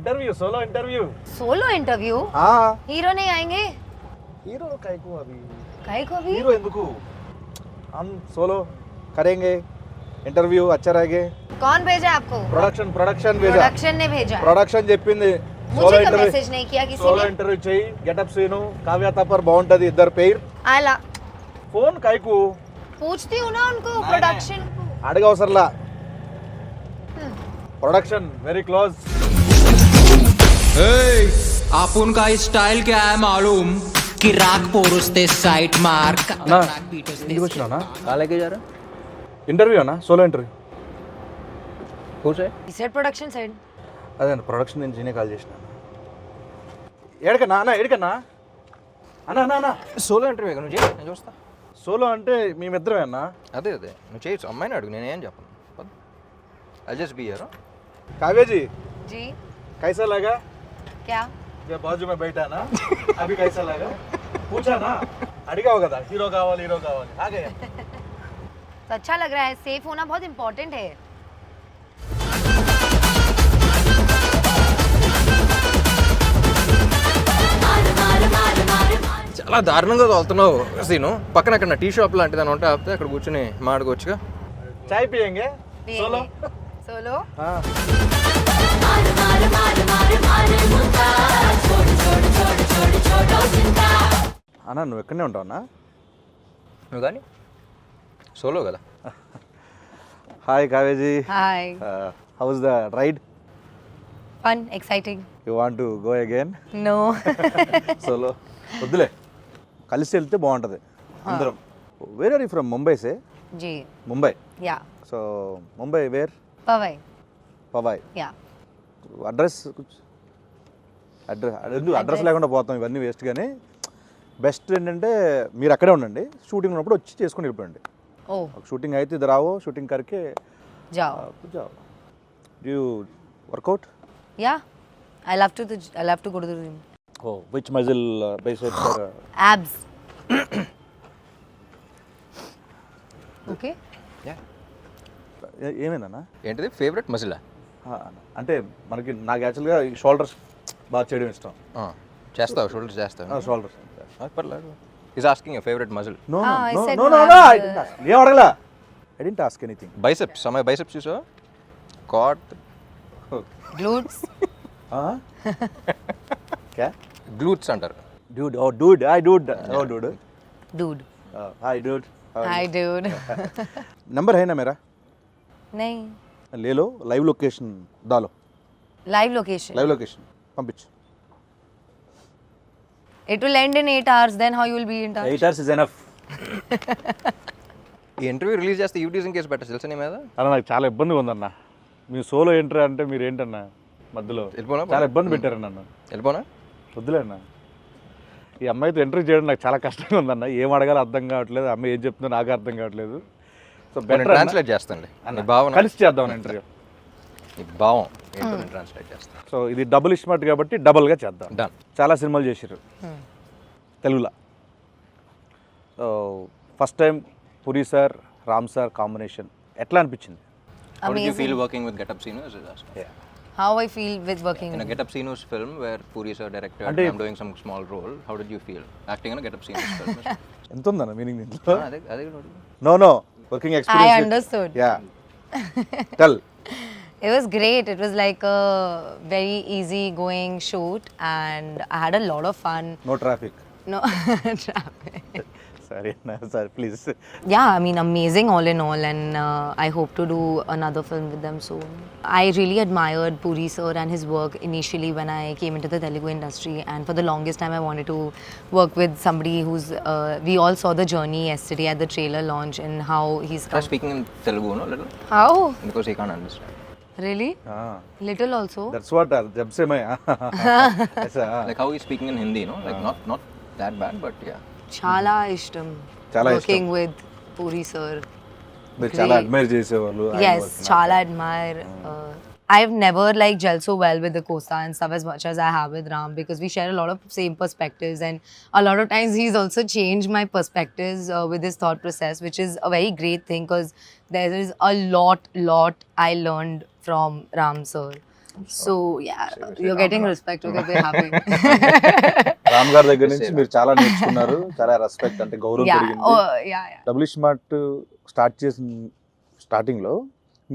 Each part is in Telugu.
इंटरव्यू सोलो इंटरव्यू हाँ हीरो नहीं आएंगे हीरो काहे को अभी काहे को अभी हीरो ఎందుకు हम सोलो करेंगे इंटरव्यू अच्छा रहेगा कौन भेजा आपको प्रोडक्शन भेजा प्रोडक्शन ने भेजा ప్రొడక్షన్ చెప్పింది मुझे का मैसेज नहीं किया किसी సోలో ने ఇంటర్వ్యూ చేయి గెటప్ సీను కావ్య తపర్ బాగుంటది ఇద్దరు పేర్ आला ఫోన్ కాయకు पूछती हूँ ना उनको प्रोडक्शन అడగవసరలా प्रोडक्शन वेरी क्लोज आपण का स्टाईल क्या है मालूम कि राग पोरुस्ते साइट मार्क అన్నా ఇంటికి వచ్చినా कहाँ लेके जा रहा ఇంటర్వ్యూ అన్నా సోలో ఇంటర్వ్యూ खुश है सेट प्रोडक्शन साइड అదే ప్రొడక్షన్ నుంచి నేనే కాల్ చేసిన ఏడకన్నా అన్న ఏడకన్నా అన్న అన్న అన్న సోలో ఇంటర్వ్యూ నువ్వు చేయి నేను చూస్తా సోలో అంటే మేమిద్దరమే అన్న అదే నువ్వు చేయొచ్చు అమ్మాయిని అడుగు నేనేం చెప్పను I just be here Kavya ji जी कैसा लगा क्या ये बाजू में बैठा ना अभी कैसा लगा पूछा ना అడిగావు కదా హీరో కావాలి आ गया तो अच्छा लग रहा है सेफ होना बहुत इम्पोर्टेंट है చాలా దారుణంగా తోలుతున్నావు సీను పక్కన అక్కడ టీ షాప్ లాంటిది అని ఉంటే ఆపితే అక్కడ కూర్చొని మాట్లాడుకోవచ్చుగా चाय पियेंगे सोलो सोलो हाँ అన్న నువ్వు ఎక్కడనే ఉంటావు అన్న నువ్వు కానీ సోలో కదా హాయ్ కావేజీ hi how's the ride fun exciting you want to go again no solo వద్దులే కలిసి వెళ్తే బాగుంటుంది అందరం where are you from Mumbai సే जी ముంబై या సో ముంబై వేర్ पवई పవాయ్ या అడ్రస్ అడ్రస్ లేకుండా పోతాం ఇవన్నీ వేస్ట్ కానీ బెస్ట్ ఏంటంటే మీరు అక్కడే ఉండండి షూటింగ్ ఉన్నప్పుడు వచ్చి చేసుకుని వెళ్ళిపోండి ओ షూటింగ్ అయితే ఇద్దరు రావో షూటింగ్ కరికే जाओ जाओ डू you workout या I love to go to the gym oh which muscle biceps or abs okay ఏమైందన్నా ఏంటిది ఫేవరెట్ మజిలా అంటే మనకి నాకు యాక్చువల్గా షోల్డర్స్ బాగా చేయడం ఇష్టం చేస్తావు షోల్డర్స్ చేస్తావు షోల్డర్స్ పర్లేదు is asking your favourite muscle no I no said no no, no I'm, ఏం అడగలా I didn't ask anything biceps అమ్మాయి బైసెప్స్ చూసావా కాట్ గ్లూట్స్ क्या గ్లూట్స్ అంటారు dude oh dude hi dude oh dude dude hi dude hi dude number है ना मेरा नहीं ले लो लाइव लोकेशन डालो लाइव लोकेशन लाइव लोकेशन పంపించు it will end in 8 hours then how you will be in touch 8 hours is enough ఈ ఇంటర్వ్యూ రిలీజ్ చేస్తే యూటీజింగ్ కేసు పెట్టచ్చు తెలుసా నీ మీద అలా నాకు చాలా ఇబ్బందిగా ఉందన్న మీ సోలో ఎంట్రీ అంటే మీరు ఏంటన్నా మధ్యలో వెళ్ళిపోనా చాలా ఇబ్బంది పెట్టారు నన్ను వెళ్ళిపోనా వద్దులే అన్న ఈ అమ్మాయితో ఎంట్రీ చేయడం నాకు చాలా కష్టంగా ఉందన్న ఏం అడగాలో అర్థం కావట్లేదు అమ్మాయి ఏం చెప్తుందో నాకు అర్థం కావట్లేదు సో నేను ట్రాన్స్లేట్ చేస్తాను నీ భావన కలిసి చేద్దాం ఇంటర్వ్యూ నీ భావం ఏంటో నేను ట్రాన్స్లేట్ చేస్తాను సో ఇది డబుల్ ఇస్మార్ట్ కాబట్టి డబుల్గా చేద్దాం డన్ చాలా సినిమాలు చేశారు తెలుగులో ఫస్ట్ టైం పురి సార్ రామ్ సార్ కాంబినేషన్ ఎట్లా అనిపించింది How did you Amazing. feel working with Get Up Sinus? how I feel with working In a Get Up Sinus film where Puri sir directed and I'm doing some small role, how did you feel acting in a Get Up Sinus film? ఎంత ఉందన్న మీనింగ్ దీంట్లో అదే no no working I experience understood yeah tell it was great it was like a very easy going shoot and I had a lot of fun no traffic no traffic సరే అన్న sir please yeah I mean amazing all in all and I hope to do another film with them soon I really admired Puri sir and his work initially when I came into the Telugu industry and for the longest time I wanted to work with somebody who's we all saw the journey yesterday at the trailer launch and how he's Try speaking in Telugu, no, little, how because he can't understand. really little also that's what జబ్ సే మై ఐసా Like how he's speaking in Hindi, no, like not that bad, but yeah. chala ishtam Chala working with Puri sir మీరు చాలా అడ్మైర్ చేసేవాళ్ళు yes chala admire I've never like gelled so well with the Costa and stuff as much as I have with Ram because we share a lot of same perspectives and a lot of times he's also changed my perspectives with his thought process which is a very great thing because there is a lot I learned from Ram sir So yeah, you're getting respect. Okay, we're happy. Ram గారి దగ్గర నుంచి మీరు చాలా నేర్చుకున్నారు, చాలా రెస్పెక్ట్ అంటే గౌరవం Yeah. పెరిగింది. Oh yeah, yeah. Double smart స్టార్టింగ్లో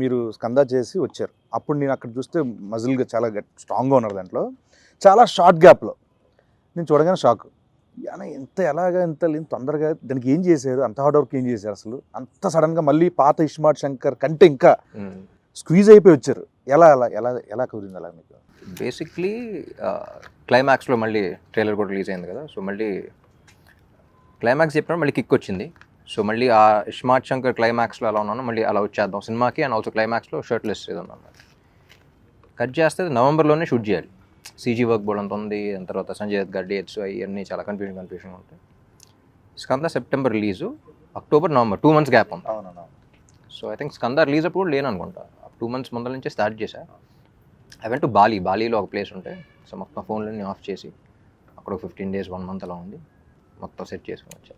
మీరు స్కందా చేసి వచ్చారు. అప్పుడు నేను అక్కడ చూస్తే మజిల్గా చాలా స్ట్రాంగ్గా ఉన్నారు. దాంట్లో చాలా షార్ట్ గ్యాప్లో నేను చూడగానే షాక్. ఎంత ఎలాగా ఎంత తొందరగా దానికి ఏం చేశారు, అంత హార్డ్ వర్క్ ఏం చేశారు అసలు, అంత సడన్గా మళ్ళీ పాత ఇస్మార్ట్ శంకర్ కంటే ఇంకా స్క్వీజ్ అయిపోయి వచ్చారు. ఎలా ఎలా ఎలా ఎలా కుదిరింది అలా మీకు? బేసిక్లీ క్లైమాక్స్లో మళ్ళీ ట్రైలర్ కూడా రిలీజ్ అయింది కదా, సో మళ్ళీ క్లైమాక్స్ చెప్పినప్పుడు మళ్ళీ కిక్ వచ్చింది. సో మళ్ళీ ఆ ఇస్మార్ట్ శంకర్ క్లైమాక్స్లో ఎలా ఉన్నానో మళ్ళీ అలా వచ్చేద్దాం సినిమాకి. అండ్ ఆల్సో క్లైమాక్స్లో షర్ట్లెస్ ఏదో అన్నమాట. కట్ చేస్తే నవంబర్లోనే షూట్ చేయాలి. సీజీ వర్క్ బోర్డ్ అంత ఉంది, దాని తర్వాత సంజయ్ దత్ గారి డేట్స్ అవన్నీ చాలా కన్ఫ్యూజన్ ఉంటాయి. Skanda September release, October November 2 months gap ఉంది. అవునన్నా. So I think Skanda release అప్పుడు లేను అనుకుంటా. 2 months ముందర నుంచే స్టార్ట్ చేశా. ఐ వెంట్ టు బాలీలో ఒక ప్లేస్ ఉంటే, సో మొత్తం ఫోన్లన్నీ ఆఫ్ చేసి అక్కడ 15 days 1 month అలా ఉంది, మొత్తం సెట్ చేసుకుని వచ్చా.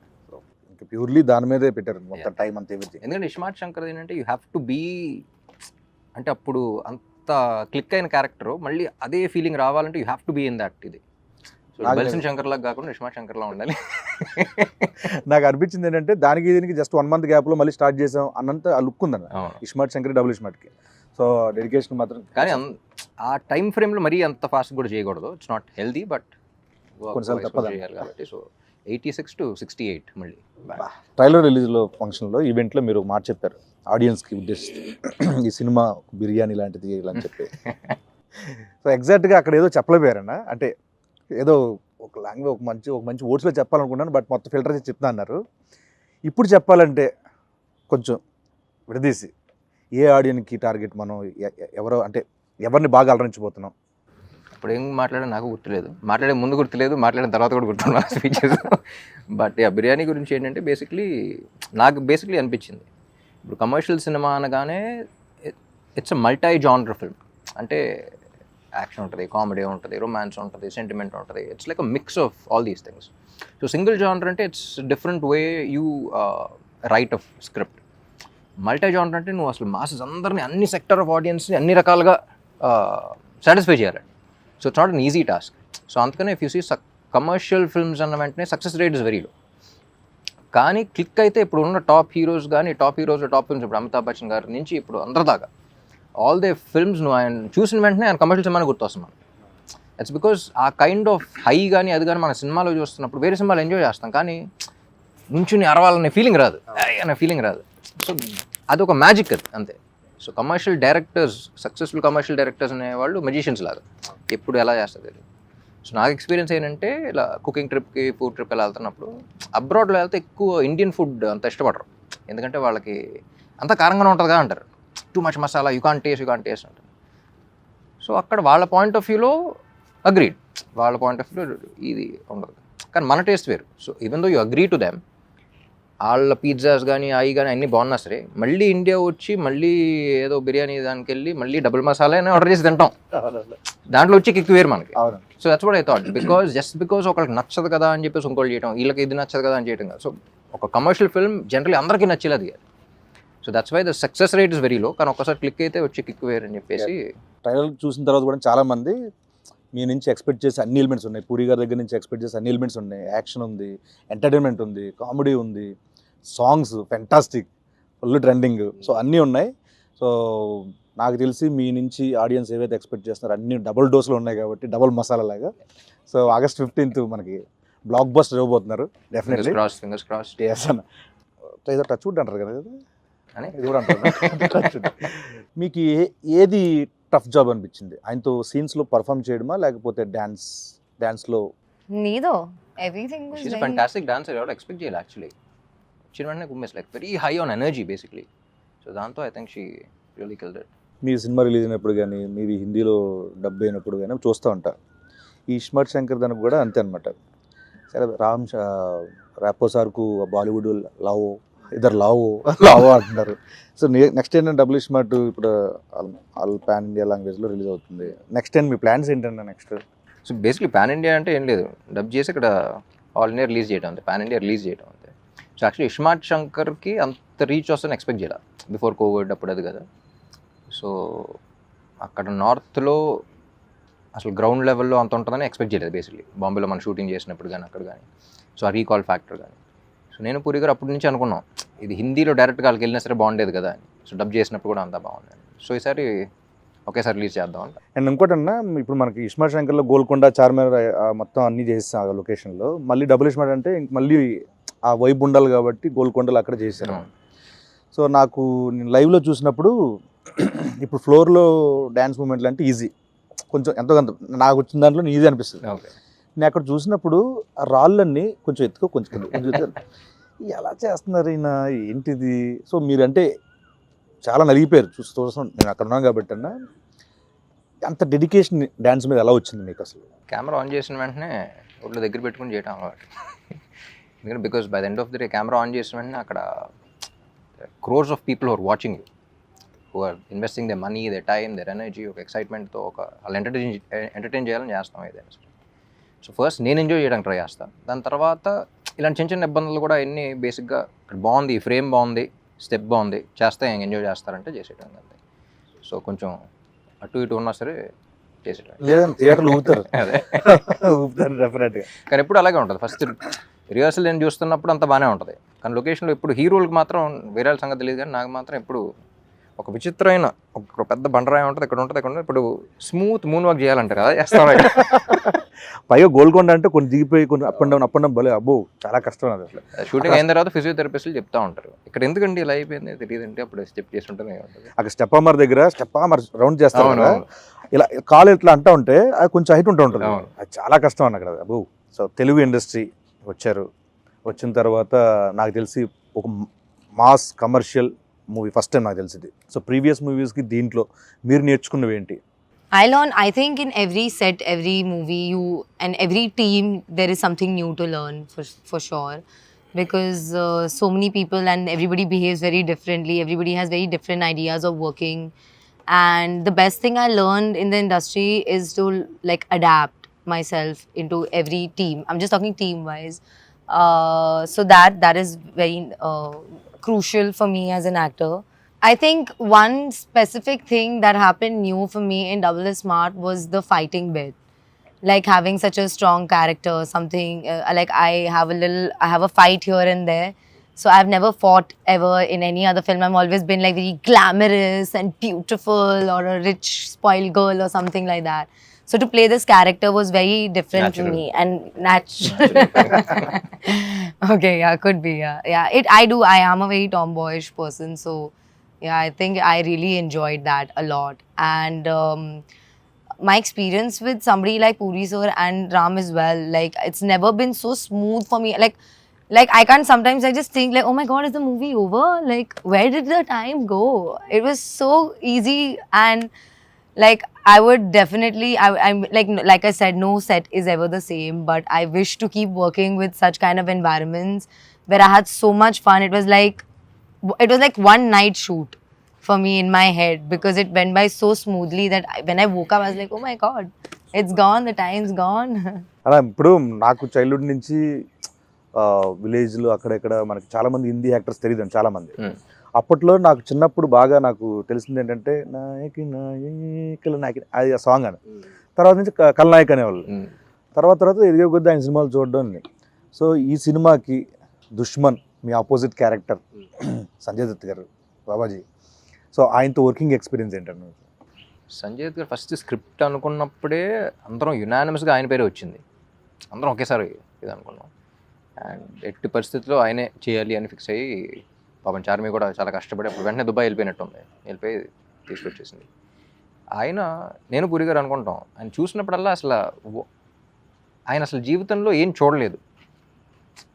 ఇంకా ప్యూర్లీ దాని మీదే పెట్టారు మొత్తం టైం అంతా ఎవ్రీథింగ్. ఎందుకంటే ఇస్మార్ట్ శంకర్ ఏంటంటే యూ హ్యావ్ టు బీ, అంటే అప్పుడు అంత క్లిక్ అయిన క్యారెక్టర్ మళ్ళీ అదే ఫీలింగ్ రావాలంటే you have to be in that. ఇది సో బల్సన్ శంకర్ లాగా కాకుండా ఇస్మార్ట్ శంకర్లా ఉండాలి. నాకు అనిపించింది ఏంటంటే దీనికి జస్ట్ 1 month గ్యాప్లో మళ్ళీ స్టార్ట్ చేసాం అన్నంత ఆ లుక్ ఉందన్న ఇస్మార్ట్ శంకర్ డబుల్ ఇస్మార్ట్కి. సో డెడికేషన్ మాత్రం. కానీ ఆ టైం ఫ్రేమ్లో మరీ అంత ఫాస్ట్ కూడా చేయకూడదు. ఇట్స్ నాట్ హెల్దీ, బట్ కొన్నిసార్లు తప్పదు చేయాలి కాబట్టి. సో 86 to 68 మళ్ళీ ట్రైలర్ రిలీజ్లో ఫంక్షన్లో ఈవెంట్లో మీరు ఒక మాట చెప్పారు ఆడియన్స్కి ఉద్దేశిస్తూ, ఈ సినిమా బిర్యానీ లాంటిది ఇలా అని చెప్పి. సో ఎగ్జాక్ట్గా అక్కడ ఏదో చెప్పలేపోయారన్న, అంటే ఏదో ఒక లాంగ్వేజ్ ఒక మంచి వర్డ్స్లో చెప్పాలనుకున్నాను, బట్ మొత్తం ఫిల్టర్ చేసి చెప్తా అన్నారు. ఇప్పుడు చెప్పాలంటే కొంచెం విడదీసి ఏ ఆడియన్కి టార్గెట్, మనం ఎవరో అంటే ఎవరిని బాగా అలరించబోతున్నాం? ఇప్పుడు ఏం మాట్లాడే నాకు గుర్తులేదు, మాట్లాడే ముందు గుర్తులేదు, మాట్లాడిన తర్వాత కూడా గుర్తున్నాను స్పీచెస్. బట్ బిర్యానీ గురించి ఏంటంటే నాకు బేసిక్లీ అనిపించింది, ఇప్పుడు కమర్షియల్ సినిమా అనగానే it's a multi genre film. అంటే యాక్షన్ ఉంటుంది, కామెడీ ఉంటుంది, రొమాన్స్ ఉంటుంది, సెంటిమెంట్ ఉంటుంది. It's like a mix of all these things. So single genre అంటే it's different way you write of script. Multi genre అంటే నువ్వు అసలు మాసెస్ అందరినీ, అన్ని సెక్టర్ ఆఫ్ ఆడియన్స్ని అన్ని రకాలుగా సాటిస్ఫై చేయాలి. So it's not an easy task. So అందుకనే if you see commercial films అన్న వెంటనే success rate is very low. కానీ క్లిక్ అయితే ఇప్పుడు ఉన్న టాప్ హీరోస్ టాప్ ఫిల్మ్స్, ఇప్పుడు అమితాబ్ బచ్చన్ గారి నుంచి ఇప్పుడు అందరి దాకా ఆల్ దే ఫిల్మ్స్ నువ్వు ఆయన చూసిన వెంటనే ఆయన కమర్షియల్ సినిమాని గుర్తొస్తాం. ఇట్స్ బికాస్ ఆ కైండ్ ఆఫ్ హై కానీ అది కానీ మన సినిమాలో చూస్తున్నప్పుడు వేరే సినిమాలు ఎంజాయ్ చేస్తాం, కానీ నుంచుని అరవాలనే ఫీలింగ్ రాదు, అనే ఫీలింగ్ రాదు. సో అదొక మ్యాజిక్ అది అంతే. So commercial directors, successful commercial directors అనేవాళ్ళు మెజిషియన్స్ లాగా, ఎప్పుడు ఎలా చేస్తుంది. సో నాకు ఎక్స్పీరియన్స్ ఏంటంటే ఇలా కుకింగ్ ట్రిప్కి, ఫుడ్ ట్రిప్ ఎలా వెళ్తున్నప్పుడు, అబ్రాడ్లో వెళ్తే ఎక్కువ ఇండియన్ ఫుడ్ అంత ఇష్టపడరు, ఎందుకంటే వాళ్ళకి అంత కారంగానే ఉంటుందిగా అంటారు, too much masala, you can't taste అంటారు. సో అక్కడ వాళ్ళ పాయింట్ ఆఫ్ వ్యూలో అగ్రీడ్, వాళ్ళ పాయింట్ ఆఫ్ వ్యూలో ఇది ఉండదు, కానీ మన టేస్ట్ వేరు. So even though you agree to them, వాళ్ళ పిజ్జాస్ కానీ అవి కానీ అన్నీ బాగున్నా సరే, మళ్ళీ ఇండియా వచ్చి మళ్ళీ ఏదో బిర్యానీ దానికి వెళ్ళి మళ్ళీ డబుల్ మసాలా అని ఆర్డర్ చేసి తింటాం, దాంట్లో వచ్చి కిక్ వేరు మనకి. So that's what I thought, because ఒకరికి నచ్చదు కదా అని చెప్పేసి ఇంకోటి చేయడం, వీళ్ళకి ఇది నచ్చదు కదా అని చేయడం కాదు. సో ఒక కమర్షియల్ ఫిల్మ్ జనరల్లీ అందరికీ నచ్చేది అది. So that's why the success rate is very low, కానీ ఒకసారి క్లిక్ అయితే వచ్చి కిక్ వేరు అని చెప్పేసి. ట్రైలర్ చూసిన తర్వాత కూడా చాలామంది మీ నుంచి ఎక్స్పెక్ట్ చేసే అన్ని ఎలిమెంట్స్ ఉన్నాయి, పూరి గారి దగ్గర నుంచి ఎక్స్పెక్ట్ చేసే అన్ని ఎలిమెంట్స్ ఉన్నాయి, యాక్షన్ ఉంది, ఎంటర్టైన్మెంట్ ఉంది, కామెడీ ఉంది, songs fantastic, full trending, so అన్నీ ఉన్నాయి. సో నాకు తెలిసి మీ నుంచి ఆడియన్స్ ఏవైతే ఎక్స్పెక్ట్ చేస్తున్నారో అన్ని డబుల్ డోస్లో ఉన్నాయి కాబట్టి డబుల్ మసాలా లాగా. సో August 15th మనకి బ్లాక్ బస్టర్ ఇవ్వబోతున్నారు డెఫినెట్లీ. Fingers cross. ఏదో టచ్ వుడ్ అంటారు కదా, ఇది కూడా అంటారు. మీకు ఏది టఫ్ జాబ్ అనిపించింది? ఆయనతో సీన్స్లో పర్ఫామ్ చేయడమా, లేకపోతే డాన్స్లో? Neither. Everything was She's a very... fantastic dancer. I would expect jail actually. She went like very high on energy basically. So దాంతో I think she really killed it. Me cinema release అయినప్పుడు కానీ, మీది హిందీలో డబ్ అయినప్పుడు కానీ చూస్తూ ఉంటా. ఈ ఇస్మార్ట్ శంకర్ దానికి కూడా అంతే అనమాట. సరే ర్యాపో సార్కు బాలీవుడ్ లావో, ఇద్దరు లావో అంటున్నారు. సో నెక్స్ట్ ఏంటంటే డబుల్ ఇస్మార్ట్ ఇప్పుడు ఆల్ పాన్ ఇండియా లాంగ్వేజ్లో రిలీజ్ అవుతుంది. నెక్స్ట్ టైం మీ ప్లాన్స్ ఏంటంటే next? So basically pan India అంటే ఏం లేదు, డబ్ చేసి ఇక్కడ ఆల్ ఇండియా రిలీజ్ చేయడం అంతే, పాన్ ఇండియా రిలీజ్ చేయడం అంతే. సో యాక్చువల్లీ ఇస్మార్ట్ శంకర్కి అంత రీచ్ వస్తుందని ఎక్స్పెక్ట్ చేయాలి బిఫోర్ కోవిడ్ అప్పుడు, అది కదా. సో అక్కడ నార్త్లో అసలు గ్రౌండ్ లెవెల్లో అంత ఉంటుందని ఎక్స్పెక్ట్ చేయలేదు బేసిక్లీ. బాంబేలో మనం షూటింగ్ చేసినప్పుడు కానీ అక్కడ కానీ. సో ఆ రీకాల్ ఫ్యాక్టర్ కానీ. సో నేను పూరి గారు అప్పటి నుంచి అనుకున్నాం ఇది హిందీలో డైరెక్ట్గా వాళ్ళకి వెళ్ళినా సరే బాగుండేది కదా అని. సో డబ్ చేసినప్పుడు కూడా అంతా బాగుంది. సో ఈసారి ఒకేసారి రిలీజ్ చేద్దాం అంట. అండ్ ఇంకోటి అన్న, ఇప్పుడు మనకి ఇస్మార్ట్ శంకర్లో గోల్కొండ, చార్మినార్ మొత్తం అన్నీ చేస్తాం ఆ లొకేషన్లో. మళ్ళీ డబుల్ ఇస్మార్ట్ అంటే ఇంక మళ్ళీ ఆ వైబ్ ఉండాలి కాబట్టి గోల్కొండలు అక్కడ చేశారు. సో నాకు నేను లైవ్లో చూసినప్పుడు ఇప్పుడు ఫ్లోర్లో డ్యాన్స్ మూమెంట్లు అంటే ఈజీ, కొంచెం ఎంతో కొంత నాకు వచ్చిన దాంట్లో ఈజీ అనిపిస్తుంది. ఓకే. నేను అక్కడ చూసినప్పుడు ఆ రాళ్ళన్నీ కొంచెం ఎత్తుకో కొంచెం ఎలా చేస్తున్నారు ఈయన, ఏంటిది? సో మీరంటే చాలా నలిగిపోయారు చూస్తాం, నేను అక్కడ ఉన్నాను కాబట్టి అన్న. అంత డెడికేషన్ డ్యాన్స్ మీద ఎలా వచ్చింది మీకు అసలు? కెమెరా ఆన్ చేసిన వెంటనే ఒళ్ళు దగ్గర పెట్టుకుని చేయటం అలవాటు. ఎందుకంటే because by the end of the day camera on చేసిన వెంటనే అక్కడ crores of people who are watching you, who are investing the money, the time, their energy, ఒక ఎక్సైట్మెంట్తో వాళ్ళు ఎంటర్టైన్ చేయాలని చేస్తాం ఏదైనా సరే. సో ఫస్ట్ నేను ఎంజాయ్ చేయడానికి ట్రై చేస్తాను. దాని తర్వాత ఇలాంటి చిన్న చిన్న ఇబ్బందులు కూడా ఎన్ని బేసిక్గా ఇక్కడ బాగుంది, ఫ్రేమ్ బాగుంది, స్టెప్ బాగుంది, చేస్తే ఎంజాయ్ చేస్తారంటే చేసేయడం అంతే. సో కొంచెం అటు ఇటు ఉన్నా సరే చేసేయడం. లేదంటే థియేటర్లు ఊపుతారు. అదే ఊపుతారు డెఫినెట్గా. కానీ ఎప్పుడు అలాగే ఉంటుంది. ఫస్ట్ రిహర్సల్ నేను చూస్తున్నప్పుడు అంత బాగానే ఉంటుంది, కానీ లొకేషన్లో ఇప్పుడు హీరోలకు మాత్రం వేరే వాళ్ళ సంగతి తెలియదు, కానీ నాకు మాత్రం ఎప్పుడు ఒక విచిత్రమైన ఒక పెద్ద బండరాయి ఉంటుంది, ఇక్కడ ఉంటుంది, ఇక్కడ ఉంటుంది. ఇప్పుడు స్మూత్ మూన్ వాక్ చేయాలంటారు కదా, చేస్తాను. పైగా గోల్కొండ అంటే కొన్ని దిగిపోయి కొన్ని అప్ అండ్ డౌన్ భలే అబ్బో చాలా కష్టం అది అసలు. షూటింగ్ అయిన తర్వాత ఫిజియోథెరపిస్టులు చెప్తా ఉంటారు ఇక్కడ ఎందుకండి ఇలా అయిపోయింది తెలియదంటే అప్పుడు స్టెప్ చేస్తుంటేనే ఉంటుంది. అక్కడ స్టెప్ అమర్ దగ్గర స్టెప్ అమర్ రౌండ్ చేస్తాం కదా, ఇలా కాలు ఇట్లా అంటా ఉంటే అది కొంచెం హైట్ ఉంటూ ఉంటుంది, అది చాలా కష్టం అన్న అక్కడ అబ్బో. సో తెలుగు ఇండస్ట్రీ వచ్చారు, వచ్చిన తర్వాత నాకు తెలిసి ఒక mass commercial movie first time నాకు తెలిసింది. సో ప్రీవియస్ మూవీస్కి దీంట్లో మీరు నేర్చుకున్నవి ఏంటి? I learn, I think in every set, every movie, and every team, there is something new to learn for sure. Because so many people and everybody behaves very differently. Everybody has very different ideas of working. And the best thing I learned in the industry is to like adapt myself into every team. I'm just talking team wise. So that is very crucial for me as an actor. I think one specific thing that happened new for me in Double is Smart was the fighting bit. Like having such a strong character, something like I have a fight here and there. So I've never fought ever in any other film. I've always been like very glamorous and beautiful or a rich spoiled girl or something like that. So to play this character was very different Natural. to me and natural. Okay, yeah, could be, yeah. I am a very tomboyish person, so yeah, I think I really enjoyed that a lot. And my experience with somebody like Puri sir and Ram as well, like it's never been so smooth for me. Like I can't sometimes, I just think like, oh my god, is the movie over? Like where did the time go? It was so easy, and like I would definitely, I'm like I said, no set is ever the same, but I wish to keep working with such kind of environments where I had so much fun. It was like one night shoot for me in my head, because it went by so smoothly that when I woke up I was like, oh my god, it's gone, the time's gone. అలా ఇప్పుడు నాకు చైల్డ్హుడ్ నుంచి విలేజ్లో అక్కడెక్కడ మనకి చాలామంది హిందీ యాక్టర్స్ తెలియదు చాలామంది. అప్పట్లో నాకు చిన్నప్పుడు బాగా నాకు తెలిసింది ఏంటంటే నాయకి నాయకుల నాయకి అది ఆ సాంగ్ అని, తర్వాత నుంచి కల్నాయక్ అనేవాళ్ళు. తర్వాత ఎదిగే కొద్ది ఆయన సినిమాలు చూడడం. సో ఈ సినిమాకి దుష్మన్ మీ ఆపోజిట్ క్యారెక్టర్ సంజయ్ దత్ గారు, బాబాజీ, సో ఆయనతో వర్కింగ్ ఎక్స్పీరియన్స్ ఏంటంటే? సంజయ్ దత్ గారు ఫస్ట్ స్క్రిప్ట్ అనుకున్నప్పుడే అందరం యునానిమస్గా ఆయన పేరే వచ్చింది, అందరం ఒకేసారి ఇది అనుకున్నాం. అండ్ ఎట్టి పరిస్థితుల్లో ఆయనే చేయాలి అని ఫిక్స్ అయ్యి పాపం చార్మి కూడా చాలా కష్టపడి అప్పుడు వెంటనే దుబాయ్ వెళ్ళిపోయినట్టుంది, వెళ్ళిపోయి తీసుకొచ్చేసింది. నేను పూరి గారు అనుకుంటాం, ఆయన చూసినప్పుడల్లా ఆయన అసలు జీవితంలో ఏం చూడలేదు,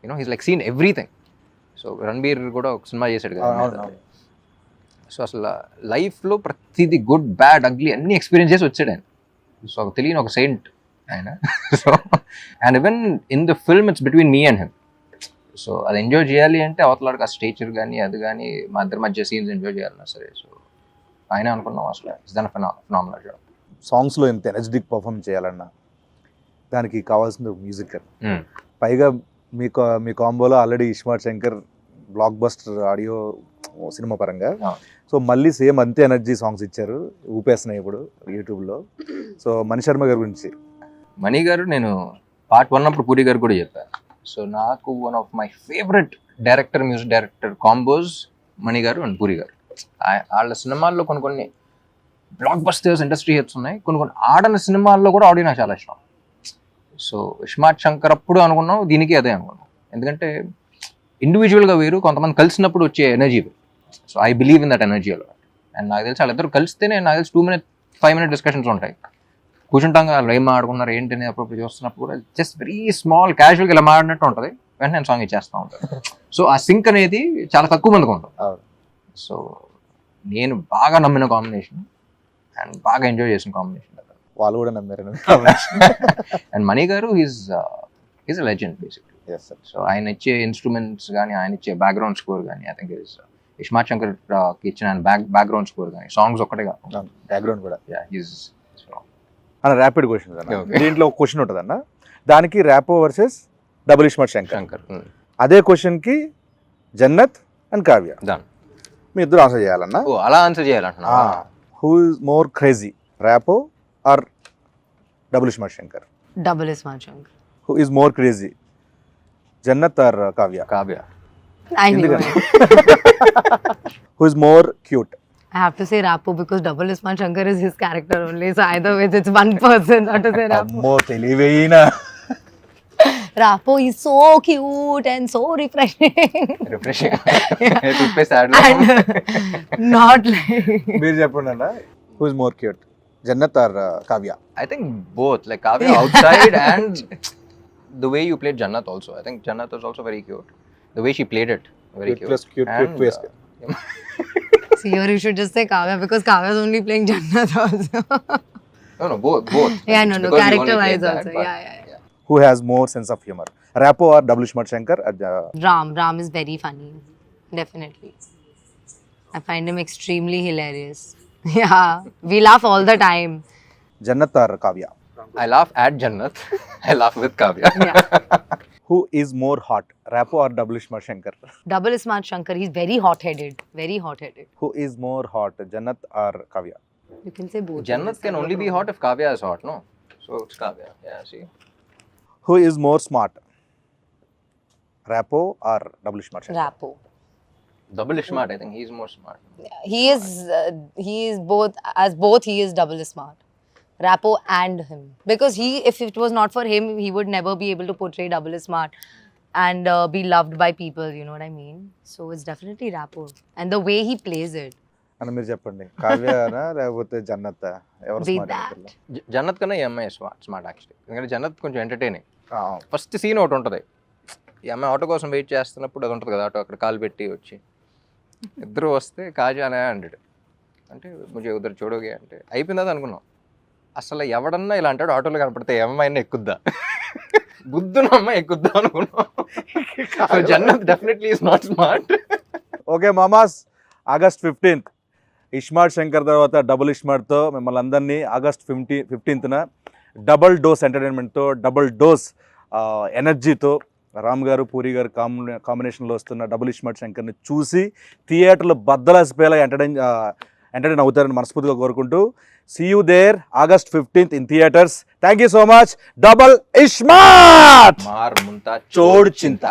you know he's like seen everything. So Ranbir కూడా ఒక సినిమా చేశాడు కదా, సో అసలు లైఫ్లో ప్రతిదీ గుడ్ బ్యాడ్ అగ్లీ అన్ని ఎక్స్పీరియన్స్ చేసి వచ్చాడు ఆయన. సో తెలియని ఒక సెయింట్ ఆయన. So and even in the film it's between me and him. So అది ఎంజాయ్ చేయాలి అంటే అవతలాడికి ఆ స్టేచర్ కానీ అది కానీ మా ఇద్దరి మధ్య సీన్స్ ఎంజాయ్ చేయాలన్నా సరే. సో ఆయన అనుకున్నాం అసలు ఇట్స్ దన్ ఫినామినల్ జాబ్. సాంగ్స్లో ఎంత ఎనర్జెటిక్ పర్ఫామ్ చేయాలన్నా దానికి కావాల్సిన మ్యూజిక్. పైగా మీ కాంబోలో already Ismart Shankar blockbuster audio cinema పరంగా. ఆ. సో మళ్ళీ సేమ్ అంతే ఎనర్జీ సాంగ్స్ ఇచ్చారు, ఊపేస్తున్నాయి ఇప్పుడు యూట్యూబ్లో. సో మణి శర్మ గారి గురించి. మణి గారు నేను పార్ట్ 1 అప్పుడు పూరి గారు కూడా చెప్పాను. సో నాకు one of my favourite director, music director combos Mani garu and puri గారు. వాళ్ళ సినిమాల్లో కొన్ని బ్లాక్ బస్టర్స్, ఇండస్ట్రీ హిట్స్ ఉన్నాయి. కొన్ని ఆడని సినిమాల్లో కూడా ఆడియో నాకు చాలా ఇష్టం. సో ఇస్మార్ట్ శంకర్ అప్పుడు అనుకున్నాం, దీనికి అదే అనుకున్నాం. ఎందుకంటే ఇండివిజువల్గా వేరు, కొంతమంది కలిసినప్పుడు వచ్చే ఎనర్జీ వేరు. So I believe in that energy అలా. అండ్ నాకు తెలిసి వాళ్ళిద్దరు కలిస్తేనే నాకు తెలిసి 2-5 minute డిస్కషన్స్ ఉంటాయి. కూర్చుంటాం కదా, వాళ్ళు ఏం ఆడుకున్నారు ఏంటి అనేది అప్పుడు చూస్తున్నప్పుడు కూడా జస్ట్ వెరీ స్మాల్ క్యాజువల్గా ఇలా మాడినట్టు ఉంటుంది. వెంటనే నేను సాంగ్ ఇచ్చేస్తూ ఉంటాను. సో ఆ సింక్ అనేది చాలా తక్కువ మందికి ఉంటుంది. సో నేను బాగా నమ్మిన కాంబినేషన్ అండ్ బాగా ఎంజాయ్ చేసిన కాంబినేషన్. వాళ్ళు కూడా నమ్మారు. అండ్ మణి గారు is a legend basically. So ఆయన ఇచ్చే ఇన్స్ట్రుమెంట్స్ కానీ, ఆయన ఇచ్చే బ్యాక్గ్రౌండ్ స్కోర్ కానీ, I think is iSmart Shankar ఇచ్చిన బ్యాక్గ్రౌండ్ స్కోర్ కానీ, సాంగ్స్ ఒక్కటే కాదు, బ్యాక్గ్రౌండ్ కూడా. ఈజ్ అన్న ర్యాపిడ్ క్వశ్చన్ అన్న. దీంట్లో ఒక క్వశ్చన్ ఉంటుంది అన్న, దానికి ర్యాపో వర్సెస్ డబుల్ ఇస్మార్ట్ శంకర్. అదే క్వశ్చన్కి జన్నత్ అండ్ కావ్య, మీ ఇద్దరు ఆన్సర్ చేయాలన్నా. ఓ అలా ఆన్సర్ చేయాలంటున్నా. Who is more crazy, Rapo or double iSmart Shankar? Double Ismail Shankar. Who is more crazy, Jannat or Kavya? Kavya. I knew it. Who is more cute? I have to say Rapo because Double Ismail Shankar is his character only. So either way, it's one person. Not to say Rapo. అమ్మో తెలివైన. Rapo is so cute and so refreshing. Refreshing. And not like. మీరు చెప్పండి అన్న, who is more cute, Jannat or Kavya? I think both, like Kavya outside and the way you played Jannat also. I think Jannat was also very cute. The way she played it, very Cute plus cute, And, cute plus cute. See, here you should just say Kavya because Kavya is only playing Jannat also. no, both. Yeah, It's no, because you only character played wise that, also. but- Yeah. Who has more sense of humor, Rapo or double Ismaart Shankar? Ram is very funny. Definitely. I find him extremely hilarious. Yeah. We laugh all the time. Jannat or Kavya? I laugh at Jannat. I laugh with Kavya. Yeah. Who is more hot, Rapo or double Ismaart Shankar? Double Ismail Shankar, he's very hot-headed. Very hot-headed. Who is more hot, Jannat or Kavya? You can say both. Jannat can only be hot if Kavya is hot, no? So it's Kavya. Yeah, see. Who is more smart, Rapo or double Ismaart Shankar? Rapo. Double smart. I think he's more smart. He is both. As both, he is double smart. Rapo and him. Because if it was not for him, he would never be able to portray double smart and be loved by people, you know what I mean? So it's definitely Rapo. And the way he plays it. అని మీరు చెప్పండి, కావ్యనా లేకపోతే జన్నత్? ఎవరు Be స్మార్ట్ that. అనుకుంటున్నారు? జన్నత్ కన్నా ఈ అమ్మాయి స్మార్ట్ యాక్చువల్లీ. ఎందుకంటే జన్నత్ కొంచెం ఎంటర్టైనింగ్. ఫస్ట్ సీన్ ఒకటి ఉంటుంది, ఈ అమ్మాయి ఆటో కోసం వెయిట్ చేస్తున్నప్పుడు అది ఉంటుంది కదా, ఆటో అక్కడ కాలు పెట్టి వచ్చి ఇద్దరు వస్తే కాజానే అంటాడు, అంటే ముझे ఉదర్ చూడోగే అంటే అయిపోయిందా అనుకున్నాం. అసలు ఎవడన్నా ఇలా అంటాడు ఆటోలో కనపడితే ఏమైనా ఎక్కుద్దా, బుద్ధున అమ్మాయి ఎక్కుద్దా అనుకున్నాం. Jannat definitely is not smart. Okay మామాస్, ఆగస్ట్ 15th ఇస్మార్ట్ శంకర్ తర్వాత డబుల్ ఇస్మార్ట్తో మిమ్మల్ని అందరినీ ఆగస్ట్ 15th డబుల్ డోస్ ఎంటర్టైన్మెంట్తో, డబుల్ డోస్ ఎనర్జీతో రామ్ గారు పూరి గారు కాంబినేషన్లో వస్తున్న డబుల్ ఇస్మార్ట్ శంకర్ని చూసి థియేటర్లో బద్దలాసిపోయేలా ఎంటర్టైన్ అవుతారని మనస్ఫూర్తిగా కోరుకుంటూ, see you there August 15th in theatres. Thank you so much. Double iSmart మార్ ముంతా చోడ్ చింత.